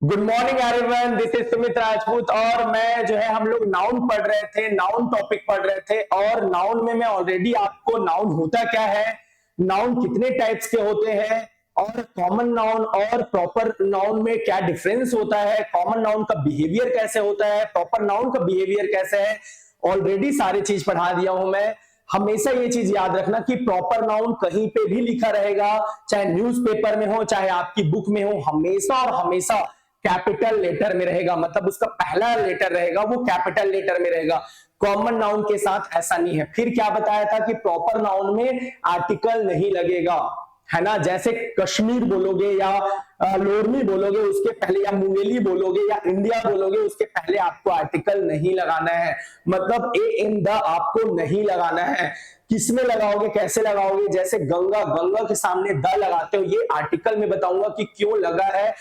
Good morning everyone, this is Sumit Rajput. और मैं जो है हम लोग नाउन पढ़ रहे थे, नाउन टॉपिक पढ़ रहे थे। और नाउन में मैं ऑलरेडी आपको नाउन होता क्या है, नाउन कितने टाइप्स के होते हैं, और कॉमन नाउन और प्रॉपर नाउन में क्या डिफरेंस होता है, कॉमन नाउन का बिहेवियर कैसे होता है, प्रॉपर नाउन का बिहेवियर कैसे है, ऑलरेडी सारी चीज पढ़ा दिया हूं मैं। हमेशा ये चीज याद रखना कि प्रॉपर नाउन कहीं पे भी लिखा रहेगा, चाहे न्यूज़पेपर में हो चाहे आपकी बुक में हो, हमेशा और हमेशा कैपिटल लेटर में रहेगा। मतलब उसका पहला लेटर रहेगा वो कैपिटल लेटर में रहेगा। कॉमन नाउन के साथ ऐसा नहीं है। फिर क्या बताया था कि प्रॉपर नाउन में आर्टिकल नहीं लगेगा, है ना। जैसे कश्मीर बोलोगे या लोरमी बोलोगे उसके पहले, या मुंगेली बोलोगे या इंडिया बोलोगे उसके पहले आपको आर्टिकल नहीं लगाना है। मतलब ए इन द आपको नहीं लगाना है। किसमें लगाओगे, कैसे लगाओगे, जैसे गंगा, गंगा के सामने द लगाते हो, ये आर्टिकल में बताऊंगा कि क्यों लगा है,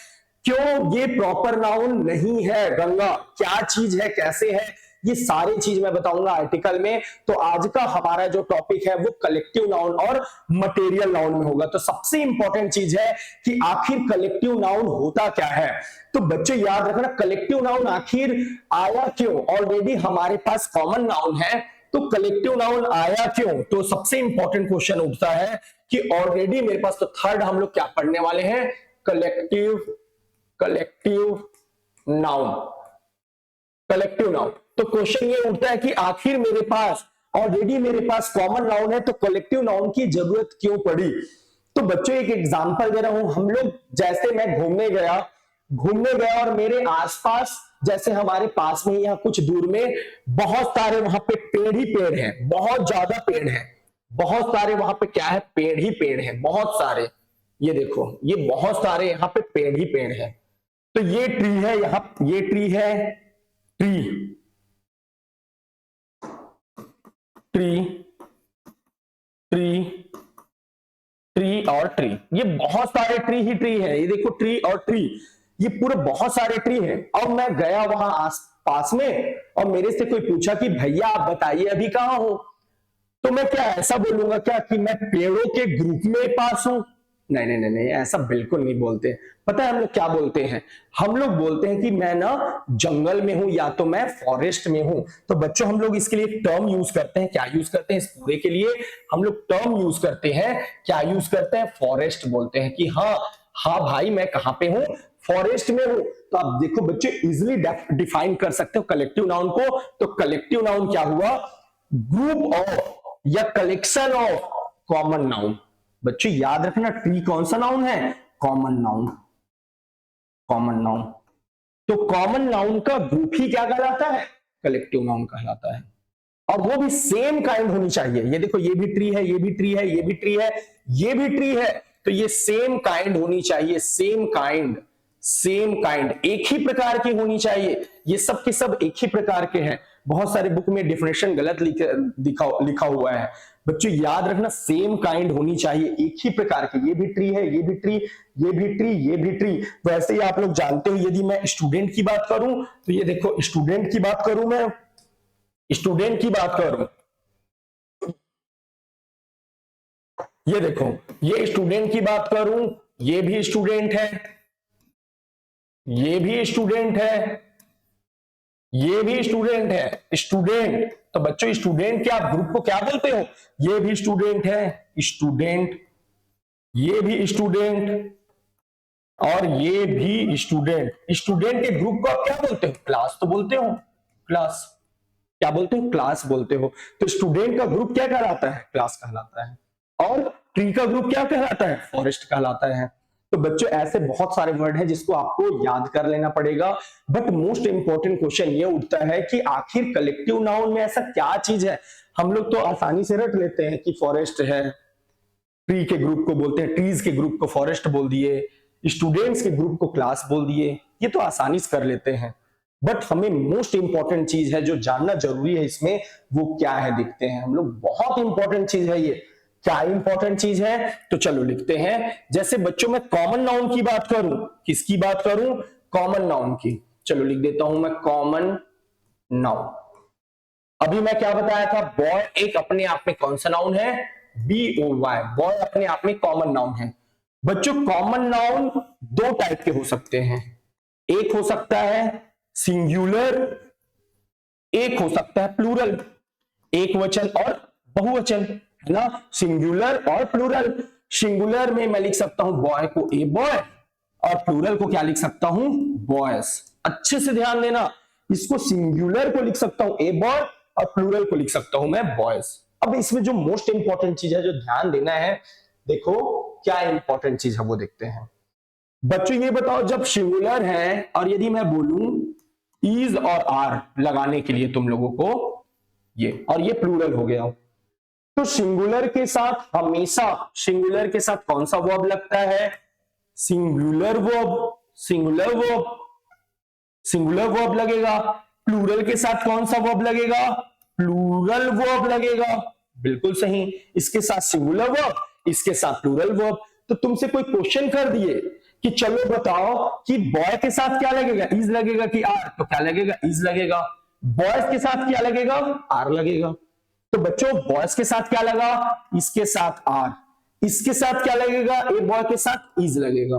क्यों ये प्रॉपर नाउन नहीं है। गंगा क्या चीज है, कैसे है, ये सारी चीज मैं बताऊंगा आर्टिकल में। तो आज का हमारा जो टॉपिक है वो कलेक्टिव नाउन और मटेरियल नाउन में होगा। तो सबसे इंपॉर्टेंट चीज है कि आखिर कलेक्टिव नाउन होता क्या है। तो बच्चे याद रखना, कलेक्टिव नाउन आखिर आया क्यों। ऑलरेडी हमारे पास कॉमन नाउन है, तो कलेक्टिव नाउन आया क्यों। तो सबसे इंपॉर्टेंट क्वेश्चन उठता है कि ऑलरेडी मेरे पास तो थर्ड हम लोग क्या पढ़ने वाले हैं, कलेक्टिव नाउन। कलेक्टिव नाउन, तो क्वेश्चन ये उठता है कि आखिर मेरे पास ऑलरेडी मेरे पास कॉमन नाउन है तो कलेक्टिव नाउन की जरूरत क्यों पड़ी। तो बच्चों एक एग्जांपल दे रहा हूं। हम लोग, जैसे मैं घूमने गया और मेरे आसपास, जैसे हमारे पास में यहाँ कुछ दूर में बहुत सारे वहां पे पेड़ ही पेड़ हैं, बहुत ज्यादा पेड़ हैं, बहुत सारे वहां पे क्या है, पेड़ ही पेड़ हैं, बहुत सारे। ये देखो, ये बहुत सारे यहाँ पे पेड़ ही पेड़ हैं। तो ये ट्री है, यहां ये ट्री है, ट्री ट्री ट्री ट्री और ट्री, ये बहुत सारे ट्री ही ट्री है। ये देखो ट्री और ट्री, ये पूरे बहुत सारे ट्री है। और मैं गया वहां आस पास में और मेरे से कोई पूछा कि भैया आप बताइए अभी कहां हो, तो मैं क्या ऐसा बोलूंगा क्या कि मैं पेड़ों के ग्रुप में पास हूं। नहीं नहीं नहीं नहीं, ऐसा बिल्कुल नहीं बोलते। पता है हम लोग क्या बोलते हैं, हम लोग बोलते हैं कि मैं ना जंगल में हूं या तो मैं फॉरेस्ट में हूं। तो बच्चों हम लोग इसके लिए एक टर्म यूज करते हैं। क्या यूज करते हैं इस पूरे के लिए, हम लोग टर्म यूज करते हैं। क्या यूज करते हैं, फॉरेस्ट बोलते हैं कि हाँ हाँ भाई मैं कहां पे हूं, फॉरेस्ट में हूं। तो आप देखो बच्चे इजिली डिफाइन कर सकते हो कलेक्टिव नाउन को। तो कलेक्टिव नाउन क्या हुआ, ग्रुप ऑफ या कलेक्शन ऑफ कॉमन नाउन। बच्चों याद रखना, ट्री कौन सा नाउन है, कॉमन नाउन। कॉमन नाउन, तो कॉमन नाउन का ग्रुप ही क्या कहलाता है, कलेक्टिव नाउन कहलाता है। और वो भी सेम काइंड होनी चाहिए। ये देखो, ये भी ट्री है, ये भी ट्री है, ये भी ट्री है, ये भी ट्री है। तो ये सेम काइंड होनी चाहिए, सेम काइंड, सेम काइंड, एक ही प्रकार की होनी चाहिए। ये सब के सब एक ही प्रकार के हैं। बहुत सारे बुक में डिफिनेशन गलत लिखा हुआ है। बच्चों याद रखना, सेम काइंड होनी चाहिए, एक ही प्रकार की। ये भी ट्री है, ये भी ट्री, ये भी ट्री, ये भी ट्री। वैसे ही आप लोग जानते हो, यदि मैं स्टूडेंट की बात करूं तो ये देखो, स्टूडेंट की बात करूं, मैं स्टूडेंट की बात करूं, ये देखो, ये स्टूडेंट की बात करूं, ये भी स्टूडेंट है, ये भी स्टूडेंट है, ये भी स्टूडेंट है। स्टूडेंट, तो बच्चों स्टूडेंट के आप ग्रुप को क्या बोलते हो, ये भी स्टूडेंट है, स्टूडेंट, ये भी स्टूडेंट और ये भी स्टूडेंट। स्टूडेंट के ग्रुप को आप क्या बोलते हो, क्लास तो बोलते हो, क्लास। क्या बोलते हो, क्लास बोलते हो। तो स्टूडेंट का ग्रुप क्या कहलाता है, क्लास कहलाता है। और ट्री का ग्रुप क्या कहलाता है, फॉरेस्ट कहलाता है। तो बच्चों ऐसे बहुत सारे वर्ड हैं जिसको आपको याद कर लेना पड़ेगा। बट मोस्ट इंपॉर्टेंट क्वेश्चन ये उठता है कि आखिर कलेक्टिव नाउन में ऐसा क्या चीज है। हम लोग तो आसानी से रट लेते हैं कि फॉरेस्ट है, ट्री के ग्रुप को बोलते हैं, ट्रीज के ग्रुप को फॉरेस्ट बोल दिए, स्टूडेंट्स के ग्रुप को क्लास बोल दिए, ये तो आसानी से कर लेते हैं। बट हमें मोस्ट इंपॉर्टेंट चीज है जो जानना जरूरी है इसमें, वो क्या है, दिखते हैं हम लोग। बहुत इंपॉर्टेंट चीज है ये। क्या इंपॉर्टेंट चीज है, तो चलो लिखते हैं। जैसे बच्चों में कॉमन नाउन की बात करूं, किसकी बात करूं, कॉमन नाउन की। चलो लिख देता हूं मैं कॉमन नाउन। अभी मैं क्या बताया था, बॉय एक अपने आप में कौन सा नाउन है, BOY, बॉय अपने आप में कॉमन नाउन है। बच्चों कॉमन नाउन दो टाइप के हो सकते हैं, एक हो सकता है सिंगुलर, एक हो सकता है प्लूरल, एक वचन और बहुवचन, है ना, सिंगुलर और प्लूरल। सिंगुलर में मैं लिख सकता हूं बॉय को ए बॉय, और प्लूरल को क्या लिख सकता हूं, बॉयज। अच्छे से ध्यान देना, इसको सिंगुलर को लिख सकता हूं ए बॉय और प्लूरल को लिख सकता हूं मैं बॉयज। अब इसमें जो मोस्ट इंपॉर्टेंट चीज है, जो ध्यान देना है, देखो क्या इंपॉर्टेंट चीज है वो देखते हैं। बच्चों ये बताओ, जब सिंगुलर है और यदि मैं बोलूं इज और आर लगाने के लिए तुम लोगों को, ये और ये प्लूरल हो गया, तो सिंगुलर के साथ हमेशा, सिंगुलर के साथ कौन सा वर्ब लगता है, singular verb, singular verb, singular verb लगेगा। प्लूरल के साथ कौन सा वर्ब लगेगा, प्लूरल वर्ब लगेगा, बिल्कुल सही। इसके साथ सिंगुलर वर्ब, इसके साथ प्लूरल वर्ब। तो तुमसे कोई क्वेश्चन कर दिए कि चलो बताओ कि बॉय के साथ क्या लगेगा, इज लगेगा कि आर, तो क्या लगेगा, इज लगेगा। बॉयज के साथ क्या लगेगा, आर लगेगा। तो बच्चों बॉयज के साथ क्या लगा, इसके साथ आर, इसके साथ क्या लगेगा, ए बॉय के साथ इज लगेगा।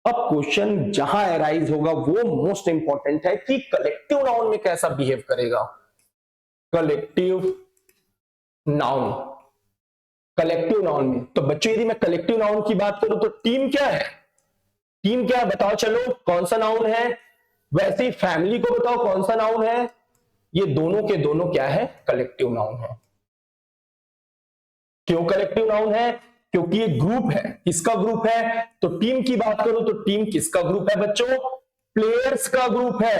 अब क्वेश्चन जहां अराइज होगा वो मोस्ट इंपॉर्टेंट है कि कलेक्टिव नाउन में कैसा बिहेव करेगा। कलेक्टिव नाउन, कलेक्टिव नाउन में, तो बच्चों यदि मैं कलेक्टिव नाउन की बात करूं तो टीम क्या है, टीम क्या है बताओ, चलो कौन सा नाउन है। वैसे ही फैमिली को बताओ कौन सा नाउन है, ये दोनों के दोनों क्या है, कलेक्टिव नाउन है। क्यों कलेक्टिव नाउन है, क्योंकि ये ग्रुप है। किसका ग्रुप है, तो टीम की बात करो तो टीम किसका ग्रुप है बच्चों, प्लेयर्स का ग्रुप है।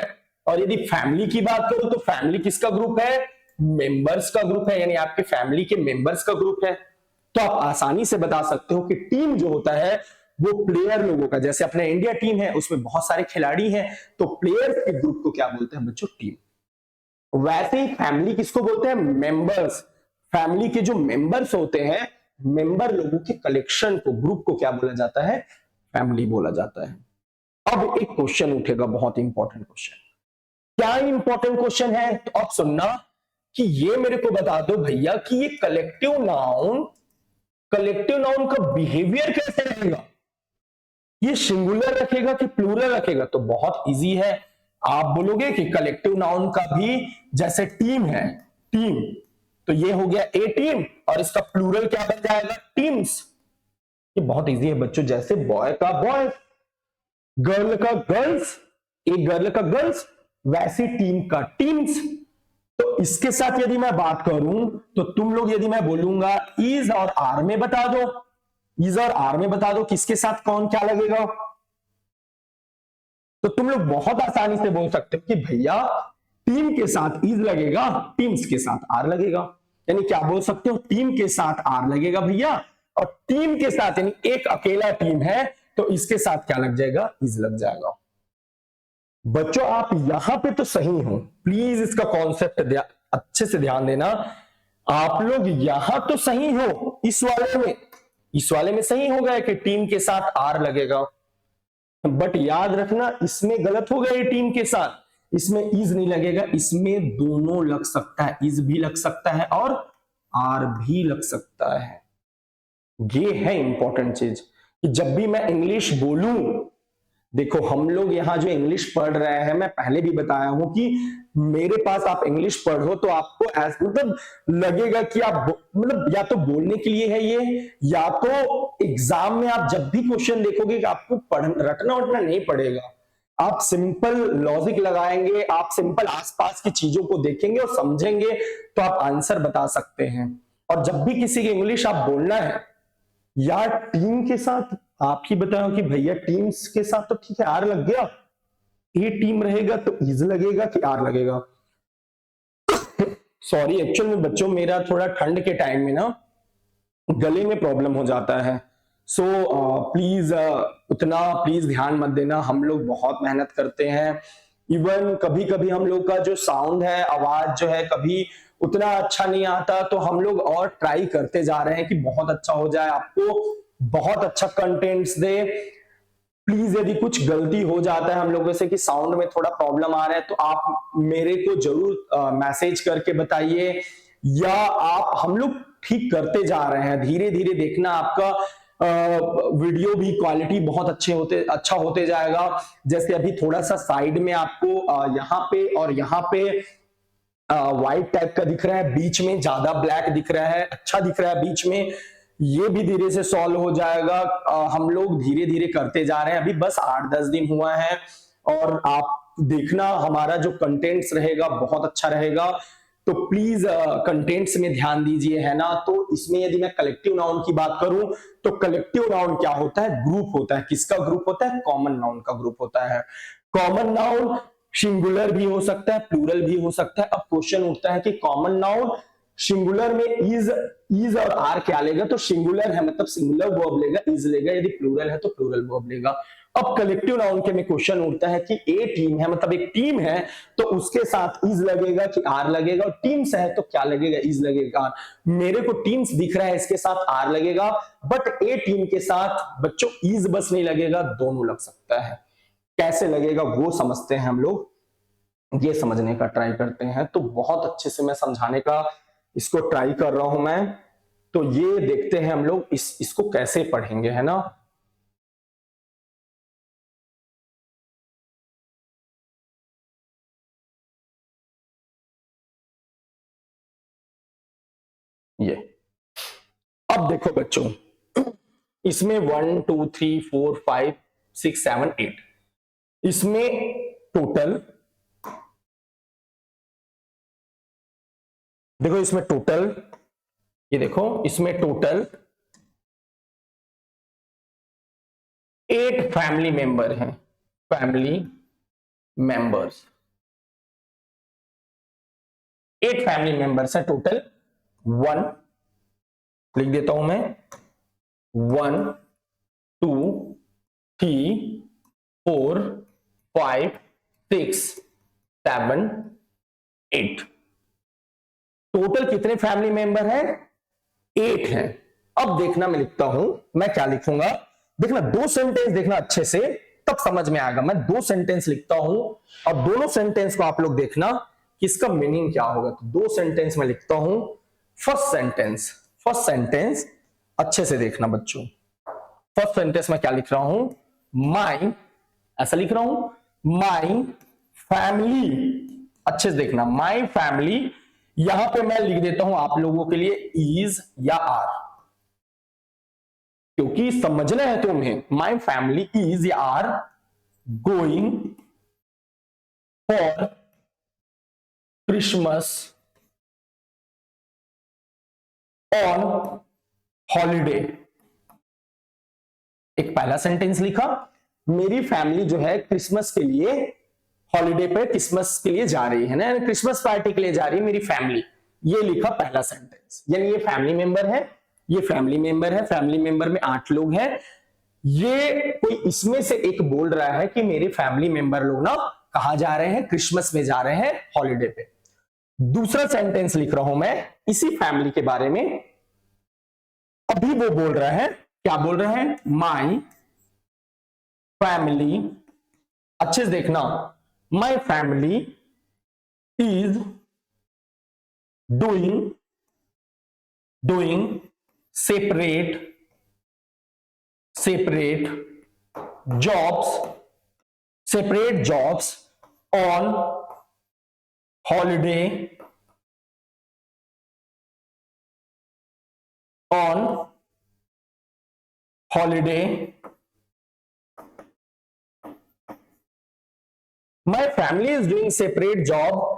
और यदि फैमिली की बात करो तो फैमिली किसका ग्रुप है, मेंबर्स का ग्रुप है, यानी आपके फैमिली के मेंबर्स का ग्रुप है। तो आप आसानी से बता सकते हो कि टीम जो होता है वो प्लेयर लोगों का, जैसे अपना इंडिया टीम है उसमें बहुत सारे खिलाड़ी हैं, तो प्लेयर्स के ग्रुप को क्या बोलते हैं बच्चों, टीम। वैसे ही फैमिली किसको बोलते हैं, मेंबर्स। फैमिली के जो मेंबर्स होते हैं, मेंबर लोगों के कलेक्शन को, ग्रुप को क्या बोला जाता है, फैमिली बोला जाता है। अब एक क्वेश्चन उठेगा, बहुत इंपॉर्टेंट क्वेश्चन। क्या इंपॉर्टेंट क्वेश्चन है, तो अब सुनना कि ये मेरे को बता दो भैया कि ये कलेक्टिव नाउन, कलेक्टिव नाउन का बिहेवियर कैसे रहेगा, ये सिंगुलर रखेगा कि प्लूरल रखेगा। तो बहुत इजी है, आप बोलोगे कि कलेक्टिव नाउन का भी जैसे टीम है, टीम, तो ये हो गया ए टीम, और इसका प्लूरल क्या बन जाएगा, टीम्स। ये बहुत इजी है बच्चों, जैसे बॉय का बॉय, गर्ल का गर्ल्स, एक गर्ल का गर्ल्स, वैसे टीम का टीम्स। तो इसके साथ यदि मैं बात करूं तो तुम लोग, यदि मैं बोलूंगा इज और आर में बता दो, इज और आर में बता दो किसके साथ कौन क्या लगेगा, तो तुम लोग बहुत आसानी से बोल सकते हो कि भैया टीम के साथ इज लगेगा, टीम्स के साथ आर लगेगा। यानी क्या बोल सकते हो, टीम के साथ आर लगेगा भैया, और टीम के साथ, यानी एक अकेला टीम है तो इसके साथ क्या लग जाएगा, इज लग जाएगा। बच्चों आप यहां पे तो सही हो, प्लीज इसका कॉन्सेप्ट अच्छे से ध्यान देना। आप लोग यहां तो सही हो, इस वाले में सही हो गए कि टीम के साथ आर लगेगा, बट याद रखना इसमें गलत हो गया, टीम के साथ इसमें इज नहीं लगेगा, इसमें दोनों लग सकता है, इज भी लग सकता है और आर भी लग सकता है। ये है इंपॉर्टेंट चीज कि जब भी मैं इंग्लिश बोलूं, देखो हम लोग यहां जो इंग्लिश पढ़ रहे हैं, मैं पहले भी बताया हूं कि मेरे पास आप इंग्लिश पढ़ो तो आपको मतलब लगेगा कि आप मतलब या तो बोलने के लिए है ये, या तो एग्जाम में आप जब भी क्वेश्चन देखोगे कि आपको रटना उठना नहीं पड़ेगा, आप सिंपल लॉजिक लगाएंगे, आप सिंपल आसपास की चीजों को देखेंगे और समझेंगे तो आप आंसर बता सकते हैं। और जब भी किसी की इंग्लिश आप बोलना है, यार टीम के साथ आप ही बताओ कि भैया टीम्स के साथ तो ठीक है आर लग गया, ए टीम रहेगा तो इज लगेगा कि आर लगेगा। सॉरी एक्चुअल में बच्चों मेरा थोड़ा ठंड के टाइम में ना गले में प्रॉब्लम हो जाता है, सो प्लीज उतना प्लीज ध्यान मत देना, हम लोग बहुत मेहनत करते हैं। इवन कभी कभी हम लोग का जो साउंड है, आवाज जो है, कभी उतना अच्छा नहीं आता, तो हम लोग और ट्राई करते जा रहे हैं कि बहुत अच्छा हो जाए, आपको बहुत अच्छा कंटेंट्स दे। प्लीज यदि कुछ गलती हो जाता है हम लोगों से कि साउंड में थोड़ा प्रॉब्लम आ रहा है, तो आप मेरे को जरूर मैसेज करके बताइए, या आप, हम लोग ठीक करते जा रहे हैं धीरे धीरे। देखना आपका वीडियो भी क्वालिटी बहुत अच्छा होते जाएगा। जैसे अभी थोड़ा सा साइड में आपको यहाँ पे और यहाँ पे व्हाइट टाइप का दिख रहा है, बीच में ज्यादा ब्लैक दिख रहा है, अच्छा दिख रहा है बीच में, ये भी धीरे से सॉल्व हो जाएगा। हम लोग धीरे धीरे करते जा रहे हैं, अभी बस 8-10 दिन हुआ है। और आप देखना हमारा जो कंटेंट्स रहेगा बहुत अच्छा रहेगा, तो प्लीज कंटेंट्स में ध्यान दीजिए, है ना। तो इसमें यदि मैं कलेक्टिव नाउन की बात करूं तो कलेक्टिव नाउन क्या होता है, ग्रुप होता है। किसका ग्रुप होता है, कॉमन नाउन का ग्रुप होता है। कॉमन नाउन सिंगुलर भी हो सकता है, प्लूरल भी हो सकता है। अब क्वेश्चन उठता है कि कॉमन नाउन सिंगुलर में इज और आर क्या लेगा, तो सिंगुलर है मतलब सिंगुलर वर्ब लेगा, इज लेगा, यदि प्लूरल है तो प्लूरल वर्ब लेगा। अब कलेक्टिव नाउन के में क्वेश्चन उठता है कि ए टीम है, मतलब एक टीम है तो उसके साथ इज लगेगा कि आर लगेगा, और टीम्स है तो क्या लगेगा, इज लगेगा। मेरे को टीम्स दिख रहा है, इसके साथ आर लगेगा, बट ए टीम के साथ बच्चों इज बस नहीं लगेगा, दोनों लग सकता है। कैसे लगेगा वो समझते हैं हम लोग, ये समझने का ट्राई करते हैं। तो बहुत अच्छे से मैं समझाने का इसको ट्राई कर रहा हूं मैं, तो ये देखते हैं हम लोग इसको कैसे पढ़ेंगे, है ना। ये अब देखो बच्चों, इसमें 1 2 3 4 5 6 7 8, इसमें टोटल देखो, इसमें टोटल, ये देखो इसमें टोटल 8 फैमिली मेंबर हैं, फैमिली मेंबर्स 8 फैमिली मेंबर्स है टोटल। 1 लिख देता हूं मैं, 1 2 3 4 5 6 7 8, टोटल कितने फैमिली मेंबर हैं, 8 हैं। अब देखना मैं लिखता हूं, मैं क्या लिखूंगा, देखना 2 सेंटेंस देखना अच्छे से, तब समझ में आएगा। मैं 2 सेंटेंस लिखता हूं और दोनों सेंटेंस को आप लोग देखना कि इसका मीनिंग क्या होगा। तो 2 सेंटेंस में लिखता हूं। फर्स्ट सेंटेंस अच्छे से देखना बच्चों। फर्स्ट सेंटेंस में क्या लिख रहा हूं, माई, ऐसा लिख रहा हूं, माई फैमिली, अच्छे से देखना, माई फैमिली, यहां पे मैं लिख देता हूं आप लोगों के लिए इज या आर, क्योंकि समझना है तुम्हें। माई फैमिली इज या are going for Christmas on holiday. एक पहला सेंटेंस लिखा, मेरी फैमिली जो है क्रिसमस के लिए हॉलीडे पे क्रिसमस के लिए जा रही है ना, क्रिसमस पार्टी के लिए जा रही है मेरी फैमिली, ये लिखा पहला सेंटेंस। यानी ये फैमिली मेंबर है, ये फैमिली मेंबर है, फैमिली मेंबर में 8 लोग हैं। ये कोई इसमें से एक बोल रहा है कि मेरे फैमिली मेंबर लोग ना कहां जा रहे हैं, क्रिसमस में जा रहे हैं, हॉलीडे पे। दूसरा सेंटेंस लिख रहा हूं मैं इसी फैमिली के बारे में। अभी वो बोल रहा है, क्या बोल रहे हैं, माई फैमिली, अच्छे से देखना, माई family is doing separate jobs on holiday, my family is doing separate job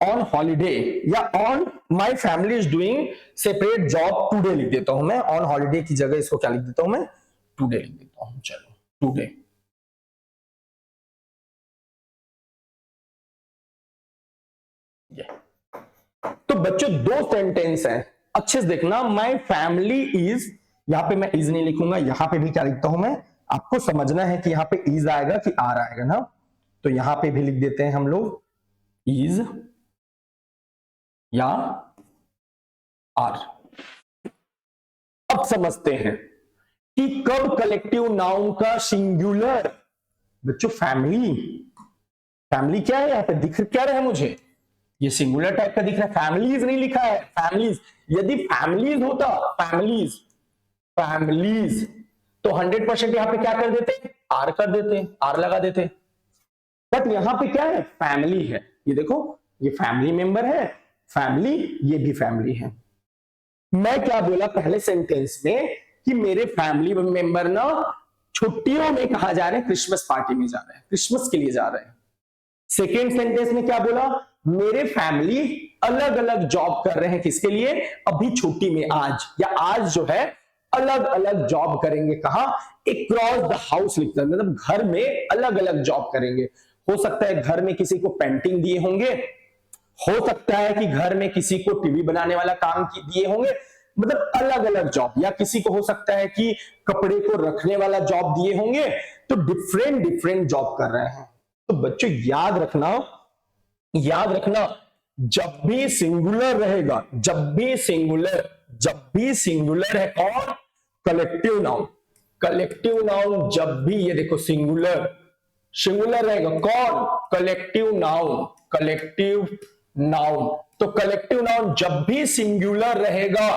on holiday, या on my family is doing separate job today लिख देता हूं मैं। ऑन हॉलीडे की जगह इसको क्या लिख देता हूं मैं, टूडे लिख देता हूं। चलो टूडे, तो बच्चों 2 सेंटेंस हैं, अच्छे से देखना। माई फैमिली इज, यहां पे मैं इज नहीं लिखूंगा, यहां पे भी क्या लिखता हूं मैं, आपको समझना है कि यहां पे इज आएगा कि आर आएगा ना, तो यहां पे भी लिख देते हैं हम लोग इज या आर। अब समझते हैं कि कब कलेक्टिव नाउन का सिंगुलर, बच्चों फैमिली क्या है, यहां पे दिख क्या रहा है मुझे, ये सिंगुलर टाइप का दिख रहा है, फैमिलीज नहीं लिखा है, फैमिलीज। यदि फैमिलीज होता, फैमिलीज फैमिलीज। तो 100% यहां पे क्या कर देते, आर कर देते, आर लगा देते। बट यहां पे क्या है, फैमिली है। ये देखो, ये फैमिली मेंबर है, फैमिली, ये भी फैमिली है। मैं क्या बोला पहले सेंटेंस में कि मेरे फैमिली मेंबर ना छुट्टियों में कहा जा रहे हैं, क्रिसमस पार्टी में जा रहे हैं, क्रिसमस के लिए जा रहे हैं। सेकेंड सेंटेंस में क्या बोला, मेरे फैमिली अलग अलग जॉब कर रहे हैं, किसके लिए, अभी छुट्टी में, आज, या आज जो है अलग अलग जॉब करेंगे। कहा, अक्रॉस द हाउस लिखता है, मतलब घर में अलग अलग जॉब करेंगे। हो सकता है घर में किसी को पेंटिंग दिए होंगे, हो सकता है कि घर में किसी को टीवी बनाने वाला काम दिए होंगे, मतलब अलग अलग जॉब, या किसी को हो सकता है कि कपड़े को रखने वाला जॉब दिए होंगे। तो डिफरेंट डिफरेंट जॉब कर रहे हैं। तो बच्चों याद रखना, याद रखना, जब भी सिंगुलर रहेगा, जब भी सिंगुलर है कौन, कलेक्टिव नाउन। कलेक्टिव नाउन जब भी, ये देखो सिंगुलर रहेगा कौन, कलेक्टिव नाउन, कलेक्टिव नाउन। तो कलेक्टिव नाउन जब भी सिंगुलर रहेगा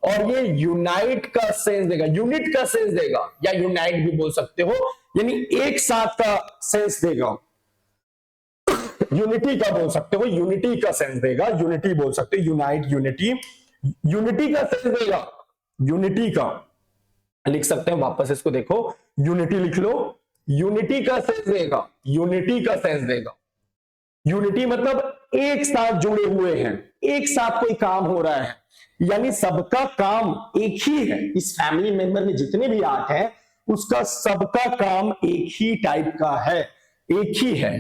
और ये यूनाइट का सेंस देगा, यूनिट का सेंस देगा, या यूनाइट भी बोल सकते हो, यानी एक साथ का सेंस देगा, यूनिटी का बोल सकते हो, यूनिटी का सेंस देगा, यूनिटी बोल सकते हो, यूनाइट, यूनिटी, यूनिटी का सेंस देगा, यूनिटी का लिख सकते हैं, वापस इसको देखो, यूनिटी लिख लो, यूनिटी का सेंस देगा, यूनिटी का सेंस देगा। यूनिटी मतलब एक साथ जुड़े हुए हैं, एक साथ कोई काम हो रहा है, यानी सबका काम एक ही है। इस फैमिली मेंबर में जितने भी आठ हैं, उसका सबका काम एक ही टाइप का है, एक ही है।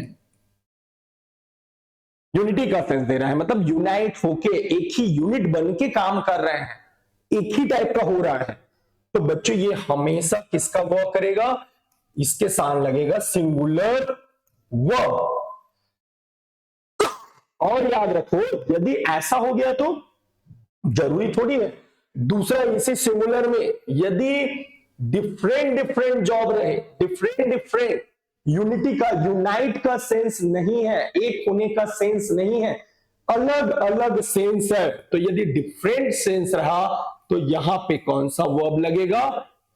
यूनिटी का सेंस दे रहा है, मतलब यूनाइट होके एक ही यूनिट बन के काम कर रहे हैं, एक ही टाइप का हो रहा है। तो बच्चों ये हमेशा किसका वर्ब करेगा, इसके साथ लगेगा सिंगुलर वर्ब। और याद रखो, यदि ऐसा हो गया तो जरूरी थोड़ी है दूसरा, इसी सिंगुलर में यदि डिफरेंट डिफरेंट जॉब रहे, डिफरेंट डिफरेंट, यूनिटी का, यूनाइट का सेंस नहीं है, एक होने का सेंस नहीं है, अलग अलग सेंस है। तो यदि डिफरेंट सेंस रहा तो यहां पे कौन सा वर्ब लगेगा,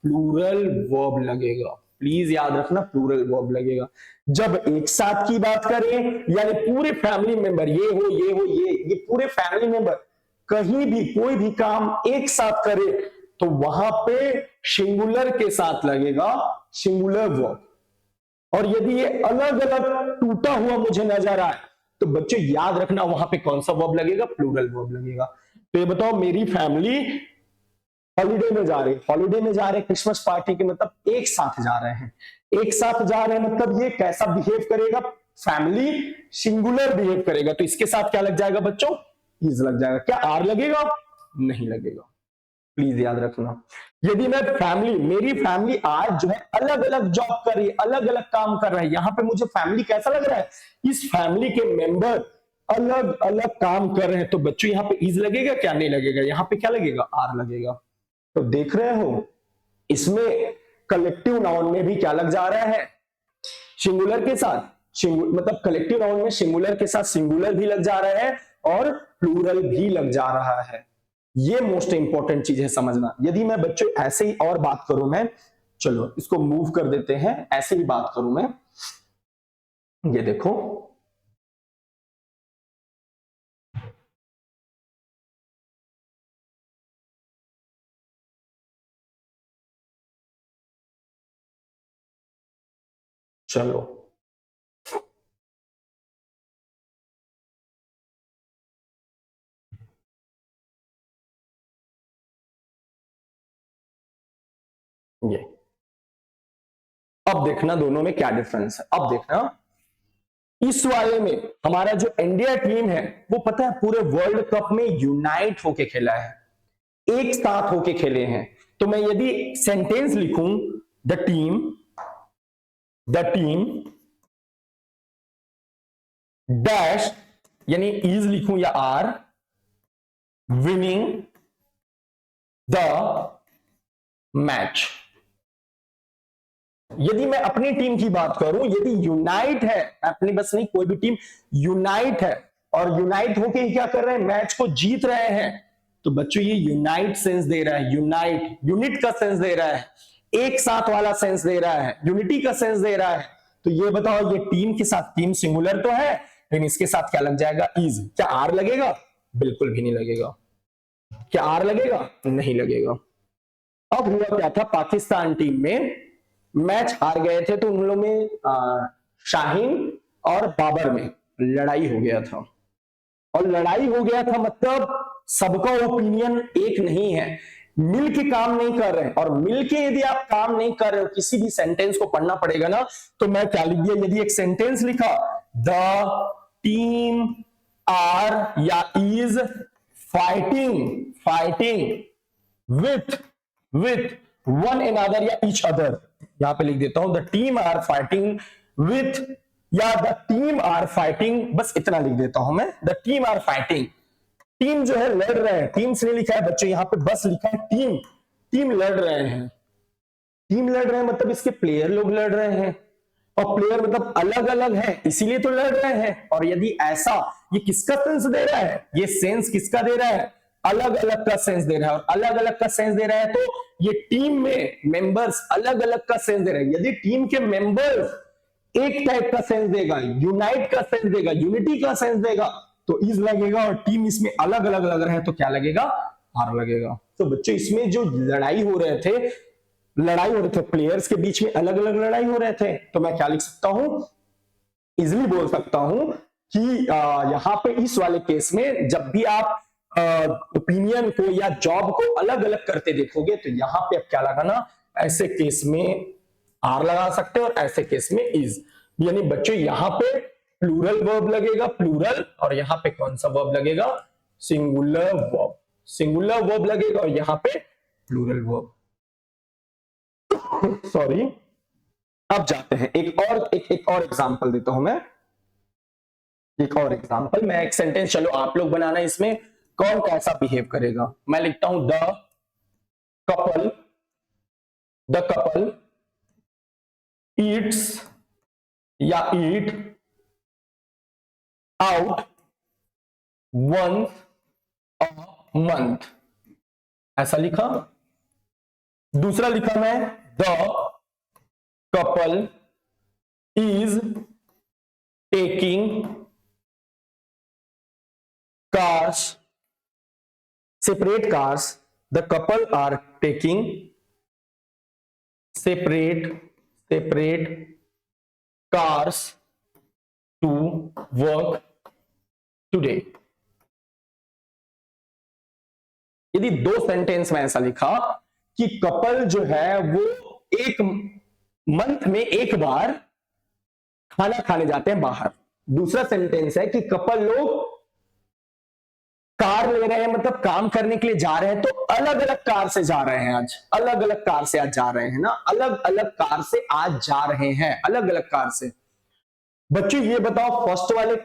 प्लूरल वर्ब लगेगा। प्लीज याद रखना, प्लूरल वर्ब लगेगा। जब एक साथ की बात करें, यानी पूरे फैमिली मेंबर, ये हो, ये हो, ये पूरे फैमिली मेंबर कहीं भी कोई भी काम एक साथ करे, तो वहां पे सिंगुलर के साथ लगेगा सिंगुलर वर्ब। और यदि ये अलग अलग टूटा हुआ मुझे नजर आए, तो बच्चे याद रखना वहां पे कौन सा वर्ब लगेगा, प्लूरल वर्ब लगेगा। तो ये बताओ, मेरी फैमिली हॉलीडे में जा रही, हॉलीडे में जा रहे, क्रिसमस पार्टी के मतलब एक साथ जा रहे हैं, एक साथ जा रहे हैं, मतलब ये कैसा बिहेव करेगा, फैमिली सिंगुलर बिहेव करेगा। तो इसके साथ क्या लग जाएगा बच्चों, इज लग जाएगा। क्या आर लगेगा, नहीं लगेगा, प्लीज याद रखना। यदि मैं फैमिली, मेरी फैमिली आज जो है अलग अलग जॉब कर रही है, अलग अलग काम कर रहा है, यहां पे मुझे फैमिली कैसा लग रहा है, इस फैमिली के मेंबर अलग अलग काम कर रहे हैं, तो बच्चों यहां पे इज लगेगा, क्या नहीं लगेगा, यहां पे क्या लगेगा, आर लगेगा। तो देख रहे हो, इसमें कलेक्टिव नाउन में भी क्या लग जा रहा है, सिंगुलर के साथ, मतलब कलेक्टिव नाउन में सिंगुलर के साथ सिंगुलर भी लग जा रहा है और प्लूरल भी लग जा रहा है। ये मोस्ट इंपॉर्टेंट चीज है समझना। यदि मैं बच्चों ऐसे ही और बात करूं, मैं, चलो इसको मूव कर देते हैं, ऐसे ही बात करूं मैं, ये देखो, चलो ये, अब देखना दोनों में क्या डिफरेंस है। अब देखना, इस वाले में हमारा जो इंडिया टीम है, वो पता है पूरे वर्ल्ड कप में यूनाइट होके खेला है, एक साथ होके खेले हैं। तो मैं यदि सेंटेंस लिखूं, द टीम डैश, यानी इज लिखूं या आर, विनिंग द मैच। यदि मैं अपनी टीम की बात करूं, यदि यूनाइट है, अपनी बस नहीं, कोई भी टीम यूनाइट है और यूनाइट होके क्या कर रहे हैं, मैच को जीत रहे हैं, तो बच्चों ये यूनाइट सेंस दे रहा है, यूनाइट, यूनिट का सेंस दे रहा है, एक साथ वाला सेंस दे रहा है, यूनिटी का सेंस दे रहा है। तो ये बताओ, ये टीम के साथ, टीम सिंगुलर तो है लेकिन इसके साथ क्या लग जाएगा, इज। क्या आर लगेगा? बिल्कुल भी नहीं लगेगा। क्या आर लगेगा? नहीं लगेगा। अब हुआ क्या था, पाकिस्तान टीम में मैच हार गए थे, तो उन लोगों में शाहीन और बाबर में लड़ाई हो गया था। और लड़ाई हो गया था मतलब सबका ओपिनियन एक नहीं है, मिल के काम नहीं कर रहे हैं। और मिल के यदि आप काम नहीं कर रहे हो, किसी भी सेंटेंस को पढ़ना पड़ेगा ना, तो मैं क्या लिख दिया, यदि एक सेंटेंस लिखा, द टीम आर या is fighting with one another या ईच अदर, यहां पे लिख देता हूं the team are fighting with, या द टीम आर फाइटिंग, बस इतना लिख देता हूं मैं, the team are fighting. Team जो है लड़ रहे हैं, टीम से नहीं लिखा है बच्चों, यहां पे बस लिखा है टीम, टीम लड़ रहे हैं। टीम लड़ रहे हैं मतलब इसके प्लेयर लोग लड़ रहे हैं, और प्लेयर मतलब अलग अलग है, इसीलिए तो लड़ रहे हैं। और यदि ऐसा, ये किसका सेंस दे रहा है, ये सेंस किसका दे रहा है, अलग अलग का सेंस दे रहा है। और अलग अलग का सेंस दे रहा है तो ये टीम में मेंबर्स अलग अलग का सेंस दे रहे हैं। यदि टीम के मेंबर्स एक टाइप का सेंस देगा, यूनाइट का सेंस देगा, यूनिटी का सेंस देगा, तो इज लगेगा। और टीम इसमें अलग अलग लग रहे हैं तो क्या लगेगा, आर लगेगा। तो बच्चों इसमें जो लड़ाई हो रहे थे प्लेयर्स के बीच में, अलग अलग लड़ाई हो रहे थे, तो मैं क्या लिख सकता हूं, इजिली बोल सकता हूं कि यहां पे इस वाले केस में जब भी आप ओपिनियन को या जॉब को अलग अलग करते देखोगे, तो यहां पे अब क्या लगाना, ऐसे केस में आर लगा सकते हो और ऐसे केस में इज। यानी बच्चों यहां पे प्लूरल वर्ब लगेगा, प्लूरल, और यहां पे कौन सा वर्ब लगेगा, सिंगुलर वर्ब, सिंगुलर वर्ब लगेगा, और यहां पे प्लूरल वर्ब। सॉरी, अब जाते हैं एक और एग्जांपल देता हूं मैं, एक और एग्जांपल। मैं एक सेंटेंस, चलो आप लोग बनाना, इसमें कौन कैसा बिहेव करेगा। मैं लिखता हूं कपल द कपल ईट्स या eat out once a month, ऐसा लिखा। दूसरा लिखा मैं, the couple is taking cars, separate cars, the couple are taking separate cars to work today। यदि दो सेंटेंस में ऐसा लिखा कि कपल जो है वो एक मंथ में एक बार खाना खाने जाते हैं बाहर। दूसरा सेंटेंस है कि कपल लोग कार ले रहे हैं, मतलब काम करने के लिए जा रहे हैं, तो अलग अलग कार से जा रहे हैं आज, अलग अलग कार से आज जा रहे हैं ना, अलग अलग कार से आज जा रहे हैं, अलग अलग कार से। बच्चों ये बताओ, फर्स्ट वाले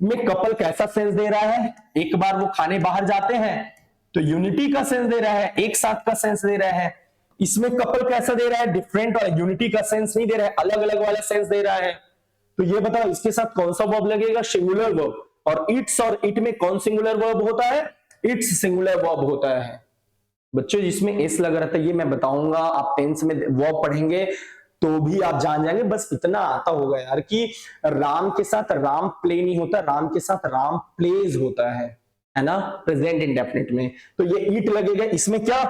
में कपल कैसा सेंस दे रहा है, एक बार वो खाने बाहर जाते हैं तो यूनिटी का सेंस दे रहा है, एक साथ का सेंस दे रहा है। इसमें कपल कैसा दे रहा है, डिफरेंट और यूनिटी का सेंस नहीं दे रहा है, अलग अलग वाला सेंस दे रहा है। तो ये बताओ इसके साथ कौन सा वर्ब लगेगा, सिंगुलर वर्ब। और इट्स और इट में कौन सिंगुलर वर्ब होता है, इट्स सिंगुलर वर्ब होता है। बच्चों जिसमें एस लग रहा था ये मैं बताऊंगा, आप टेंस में वर्ब पढ़ेंगे तो भी आप जान जाएंगे। बस इतना आता होगा यार कि राम के साथ राम प्ले नहीं होता, राम के साथ राम प्लेज होता है ना, प्रेजेंट इंडेफिनिट में। तो ये ईट लगेगा, इसमें क्या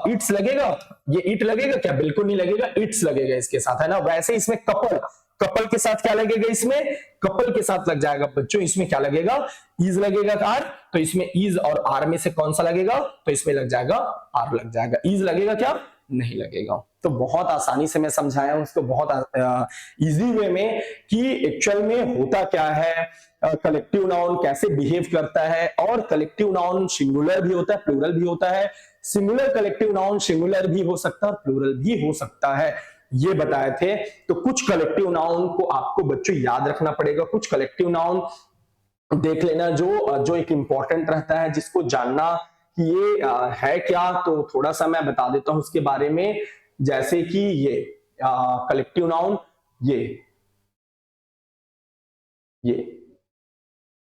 इट्स लगेगा, ये ईट लगेगा क्या, बिल्कुल नहीं लगेगा, इट्स लगेगा इसके साथ, है ना। वैसे इसमें कपल, कपल के साथ क्या लगेगा, इसमें कपल के साथ लग जाएगा बच्चों, इसमें क्या लगेगा, इज लगेगा आर। तो इसमें इज और आर में से कौन सा लगेगा, तो इसमें लग जाएगा आर लग जाएगा, इज लगेगा क्या, नहीं लगेगा। तो बहुत आसानी से मैं समझाया हूं उसको, बहुत इजी वे में कि एक्चुअल में होता क्या है, कलेक्टिव नाउन कैसे बिहेव करता है। और कलेक्टिव नाउन सिंगुलर भी होता है, प्लूरल भी होता है। सिंगुलर कलेक्टिव नाउन सिंगुलर भी हो सकता है और प्लूरल भी हो सकता है, ये बताए थे। तो कुछ कलेक्टिव नाउन को आपको बच्चों याद रखना पड़ेगा, कुछ कलेक्टिव नाउन देख लेना जो एक इंपॉर्टेंट रहता है, जिसको जानना कि ये है क्या। तो थोड़ा सा मैं बता देता हूं उसके बारे में, जैसे कि ये कलेक्टिव नाउन, ये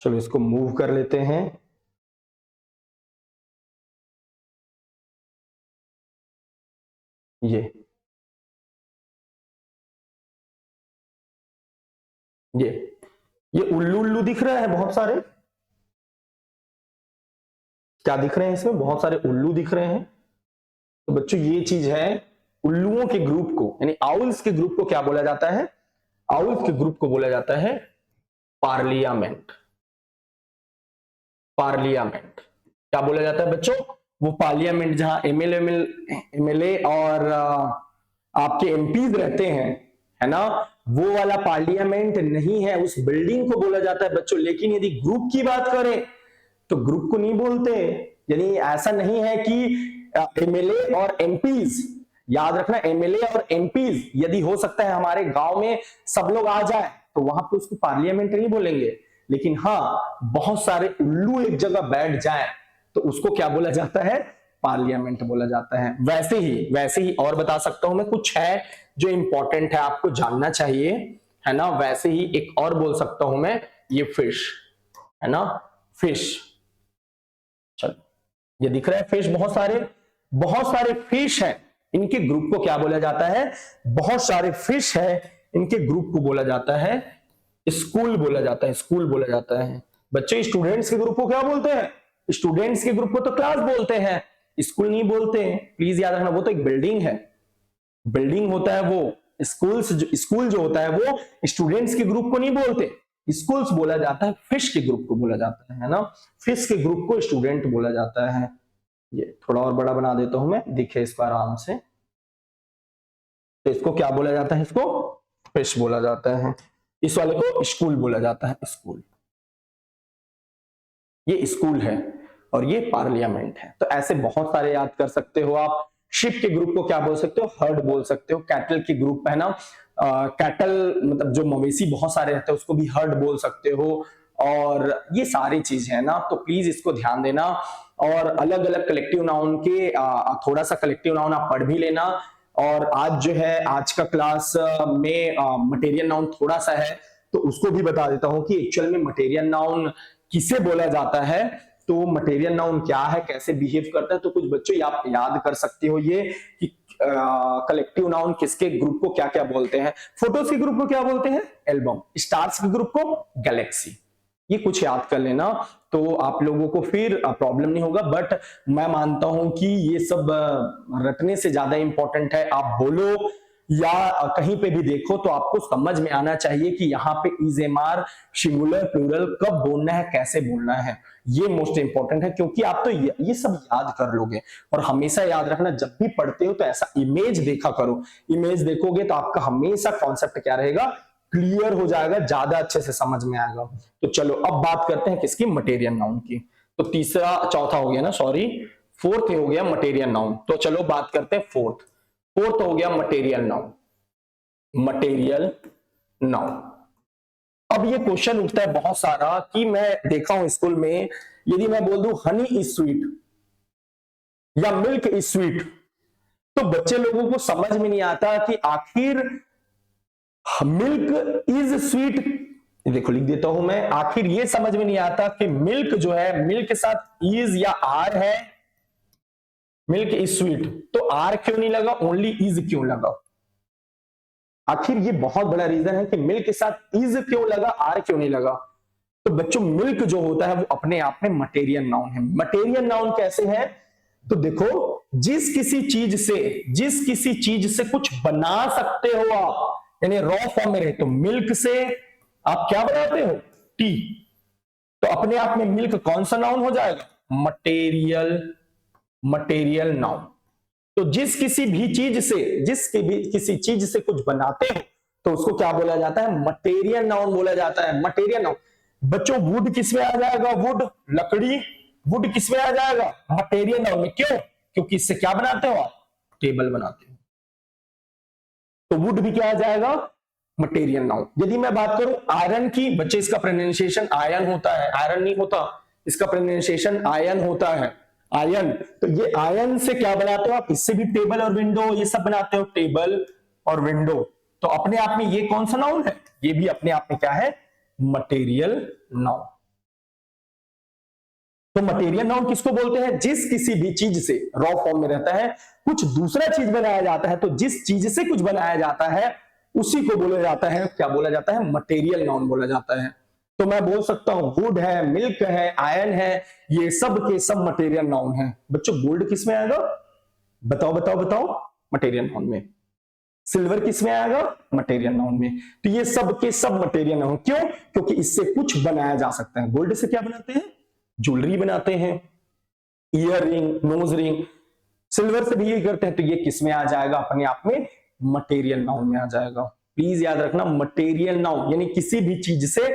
चलो इसको मूव कर लेते हैं। ये ये उल्लू उल्लू दिख रहे हैं बहुत सारे, क्या दिख रहे हैं इसमें, बहुत सारे उल्लू दिख रहे हैं। तो बच्चों ये चीज है, उल्लुओं के ग्रुप को यानी आउल्स के ग्रुप को क्या बोला जाता है, आउल्स के ग्रुप को बोला जाता है पार्लियामेंट। पार्लियामेंट क्या बोला जाता है बच्चों, वो पार्लियामेंट जहां एमएलए और आपके एमपीज रहते हैं, है ना, वो वाला पार्लियामेंट नहीं है, उस बिल्डिंग को बोला जाता है बच्चों। लेकिन यदि ग्रुप की बात करें तो ग्रुप को नहीं बोलते, यानी ऐसा नहीं है कि एमएलए और एमपीज, याद रखना एमएलए और एमपीज यदि हो सकता है हमारे गांव में सब लोग आ जाए तो वहां पे उसको पार्लियामेंट नहीं बोलेंगे, लेकिन हाँ बहुत सारे उल्लू एक जगह बैठ जाए तो उसको क्या बोला जाता है, पार्लियामेंट बोला जाता है। वैसे ही और बता सकता हूं मैं, कुछ है जो इंपॉर्टेंट है आपको जानना चाहिए, है ना। वैसे ही एक और बोल सकता हूं मैं, ये फिश है ना, फिश, चलो ये दिख रहा है फिश, बहुत सारे फिश है, इनके ग्रुप को क्या बोला जाता है, बहुत सारे फिश है इनके ग्रुप को बोला जाता है स्कूल बोला जाता है, स्कूल बोला जाता है। बच्चे स्टूडेंट्स के ग्रुप को क्या बोलते हैं, स्टूडेंट्स के ग्रुप को तो क्लास बोलते हैं, स्कूल नहीं बोलते हैं, प्लीज याद रखना। वो तो एक बिल्डिंग है, बिल्डिंग होता है वो, स्कूल जो होता है वो स्टूडेंट्स के ग्रुप को नहीं बोलते, स्कूल्स बोला जाता है, फिश के ग्रुप को बोला जाता है ना, फिश के ग्रुप को स्टूडेंट बोला जाता है। ये थोड़ा और बड़ा बना देता हूं मैं, दिखे इसको आराम से। तो इसको क्या बोला जाता है, इसको फिश बोला जाता है, इस वाले को स्कूल बोला जाता है, स्कूल। ये स्कूल है और ये पार्लियामेंट है। तो ऐसे बहुत सारे याद कर सकते हो आप। शिप के ग्रुप को क्या बोल सकते हो, हर्ड बोल सकते हो। कैटल के ग्रुप है ना, कैटल मतलब जो मवेशी बहुत सारे रहते हैं उसको भी हर्ड बोल सकते हो। और ये सारी चीज है ना, तो प्लीज इसको ध्यान देना। और अलग अलग कलेक्टिव नाउन के थोड़ा सा कलेक्टिव नाउन आप पढ़ भी लेना। और आज जो है, आज का क्लास में मटेरियल नाउन थोड़ा सा है तो उसको भी बता देता हूं कि एक्चुअल में मटेरियल नाउन किसे बोला जाता है, तो मटेरियल नाउन क्या है, कैसे बिहेव करता है। तो कुछ बच्चों आप याद कर सकते हो ये कि कलेक्टिव नाउन किसके ग्रुप को क्या क्या बोलते हैं। फोटोज के ग्रुप को क्या बोलते हैं, एल्बम। स्टार्स के ग्रुप को गैलेक्सी। ये कुछ याद कर लेना तो आप लोगों को फिर प्रॉब्लम नहीं होगा। बट मैं मानता हूं कि ये सब रटने से ज्यादा इंपॉर्टेंट है, आप बोलो या कहीं पे भी देखो तो आपको समझ में आना चाहिए कि यहाँ पे is am are, singular plural कब बोलना है, कैसे बोलना है, ये मोस्ट इंपॉर्टेंट है। क्योंकि आप तो ये सब याद कर लोगे। और हमेशा याद रखना, जब भी पढ़ते हो तो ऐसा इमेज देखा करो, इमेज देखोगे तो आपका हमेशा कॉन्सेप्ट क्या रहेगा, क्लियर हो जाएगा, ज्यादा अच्छे से समझ में आएगा। तो चलो अब बात करते हैं किसकी, मटेरियल नाउन की। तो तीसरा चौथा हो गया ना, सॉरी फोर्थ हो गया मटेरियल नाउन। तो चलो बात करते हैं फोर्थ हो गया मटेरियल नाउन, मटेरियल नाउन। अब ये क्वेश्चन उठता है बहुत सारा कि मैं देखा हूं स्कूल में, यदि मैं बोल दूं हनी इज स्वीट या मिल्क इज स्वीट तो बच्चे लोगों को समझ में नहीं आता कि आखिर मिल्क इज स्वीट, देखो लिख देता हूं मैं, आखिर ये समझ में नहीं आता कि मिल्क जो है, मिल्क के साथ इज या आर है, मिल्क इज स्वीट तो आर क्यों नहीं लगा, ओनली इज क्यों लगा। आखिर ये बहुत बड़ा रीजन है कि मिल्क के साथ इज क्यों लगा, आर क्यों नहीं लगा। तो बच्चों मिल्क जो होता है वो अपने आप में मटेरियल नाउन है। मटेरियल नाउन कैसे है, तो देखो जिस किसी चीज से कुछ बना सकते हो आप, यानी रॉ फॉर्म में रहे, तो मिल्क से आप क्या बनाते हो, टी। तो अपने आप में मिल्क कौन सा नाउन हो जाएगा, मटेरियल नाउन। तो जिस किसी चीज से कुछ बनाते हो तो उसको क्या बोला जाता है, मटेरियल नाउन बोला जाता है, मटेरियल नाउन। बच्चों वुड किसमें आ जाएगा, वुड लकड़ी, वुड किसमें आ जाएगा, मटेरियल नाउन में। क्यों, क्योंकि इससे क्या बनाते हो आप, टेबल बनाते हो। तो वुड भी क्या आ जाएगा, मटेरियल नाउन। यदि मैं बात करूं आयरन की, बच्चे इसका प्रोनाउंसिएशन आयन होता है, आयरन नहीं होता, इसका प्रोनाउंसिएशन आयन होता है, आयन। तो ये आयन से क्या बनाते हो आप, इससे भी टेबल और विंडो ये सब बनाते हो, टेबल और विंडो। तो अपने आप में ये कौन सा नाउन है, ये भी अपने आप में क्या है, मटेरियल नाउन। तो मटेरियल नाउन किसको बोलते हैं, जिस किसी भी चीज से रॉ फॉर्म में रहता है कुछ दूसरा चीज बनाया जाता है, तो जिस चीज से कुछ बनाया जाता है उसी को बोला जाता है, क्या बोला जाता है, मटेरियल नाउन बोला जाता है। तो मैं बोल सकता हूं वुड है, मिल्क है, आयरन है, ये सब के सब मटेरियल नाउन है। बच्चों गोल्ड किस में आएगा, बताओ बताओ बताओ, मटेरियल नाउन में। सिल्वर किस में आएगा, मटेरियल नाउन में। तो ये सब के सब मटेरियल नाउन, क्यों, क्योंकि इससे कुछ बनाया जा सकता है। गोल्ड से क्या बनाते हैं, ज्वेलरी बनाते हैं, ear ring, nose ring. Silver से भी यही करते हैं, तो ये किस में आ जाएगा, अपने आप में मटेरियल नाउन में आ जाएगा। प्लीज याद रखना, मटेरियल नाउन यानी किसी भी चीज से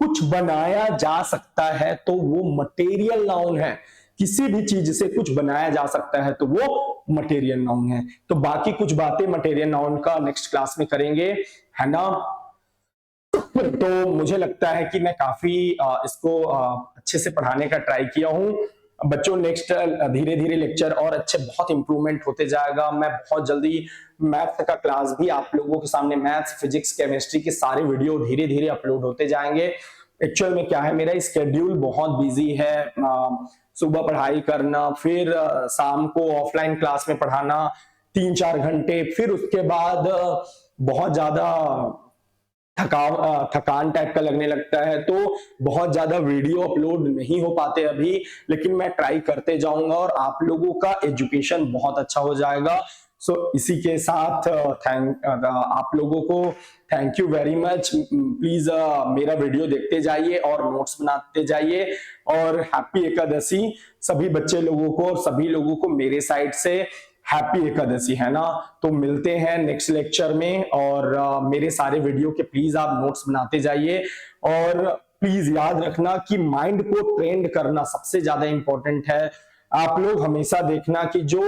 कुछ बनाया जा सकता है तो वो मटेरियल नाउन है। किसी भी चीज से कुछ बनाया जा सकता है तो वो मटेरियल नाउन है। तो बाकी कुछ बातें मटेरियल नाउन का नेक्स्ट क्लास में करेंगे, है ना। तो मुझे लगता है कि मैं काफी इसको अच्छे से पढ़ाने का ट्राई किया हूं। बच्चों नेक्स्ट धीरे धीरे लेक्चर और अच्छे बहुत इंप्रूवमेंट होते जाएगा। मैं बहुत जल्दी मैथ्स का क्लास भी आप लोगों के सामने, मैथ्स, फिजिक्स, केमिस्ट्री के सारे वीडियो धीरे धीरे अपलोड होते जाएंगे। एक्चुअल में क्या है, मेरा स्केड्यूल बहुत बिजी है। सुबह पढ़ाई करना, फिर शाम को ऑफलाइन क्लास में पढ़ाना 3-4 घंटे, फिर उसके बाद बहुत ज्यादा थकान टाइप का लगने लगता है, तो बहुत ज्यादा वीडियो अपलोड नहीं हो पाते अभी, लेकिन मैं ट्राई करते जाऊंगा और आप लोगों का एजुकेशन बहुत अच्छा हो जाएगा। सो इसी के साथ आप लोगों को thank you very much. Please मेरा वीडियो देखते जाइए और नोट्स बनाते जाइए। और हैप्पी एकादशी सभी बच्चे लोगों को और सभी लोगों को मेरे साइड से हैप्पी एकादशी, है ना। तो मिलते हैं नेक्स्ट लेक्चर में, और मेरे सारे वीडियो के प्लीज आप नोट्स बनाते जाइए। और प्लीज याद रखना कि माइंड को ट्रेंड करना सबसे ज्यादा इंपॉर्टेंट है। आप लोग हमेशा देखना कि जो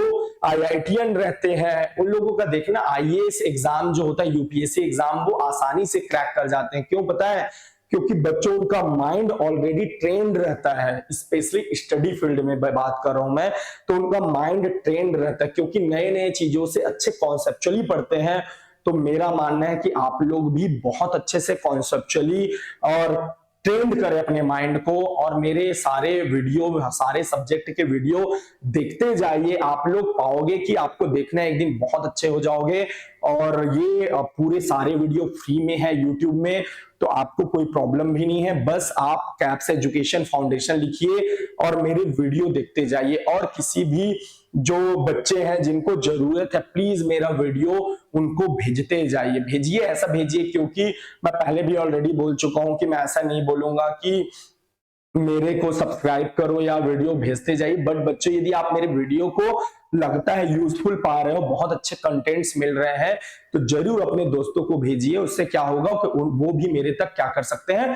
IITian रहते हैं उन लोगों का देखना, IAS एग्जाम जो होता है, UPSC एग्जाम, वो आसानी से क्रैक कर जाते हैं। क्यों पता है, क्योंकि बच्चों का माइंड ऑलरेडी ट्रेंड रहता है। स्पेशली स्टडी फील्ड में बात कर रहा हूं मैं, तो उनका माइंड ट्रेंड रहता है, क्योंकि नए नए चीजों से अच्छे कॉन्सेप्चुअली पढ़ते हैं। तो मेरा मानना है कि आप लोग भी बहुत अच्छे से कॉन्सेप्चुअली और ट्रेंड करें अपने माइंड को, और मेरे सारे वीडियो, सारे सब्जेक्ट के वीडियो देखते जाइए। आप लोग पाओगे कि आपको देखना एक दिन बहुत अच्छे हो जाओगे। और ये पूरे सारे वीडियो फ्री में है यूट्यूब में, तो आपको कोई प्रॉब्लम भी नहीं है। बस आप कैप्स एजुकेशन फाउंडेशन लिखिए और मेरे वीडियो देखते जाइए। और किसी भी जो बच्चे हैं जिनको जरूरत है, प्लीज मेरा वीडियो उनको भेजते जाइए। भेजिए, ऐसा भेजिए, क्योंकि मैं पहले भी ऑलरेडी बोल चुका हूं कि मैं ऐसा नहीं बोलूंगा कि मेरे को सब्सक्राइब करो या वीडियो भेजते जाइए। बट बच्चों, यदि आप मेरे वीडियो को लगता है यूजफुल पा रहे हो, बहुत अच्छे कंटेंट्स मिल रहे हैं, तो जरूर अपने दोस्तों को भेजिए। उससे क्या होगा कि वो भी मेरे तक क्या कर सकते हैं,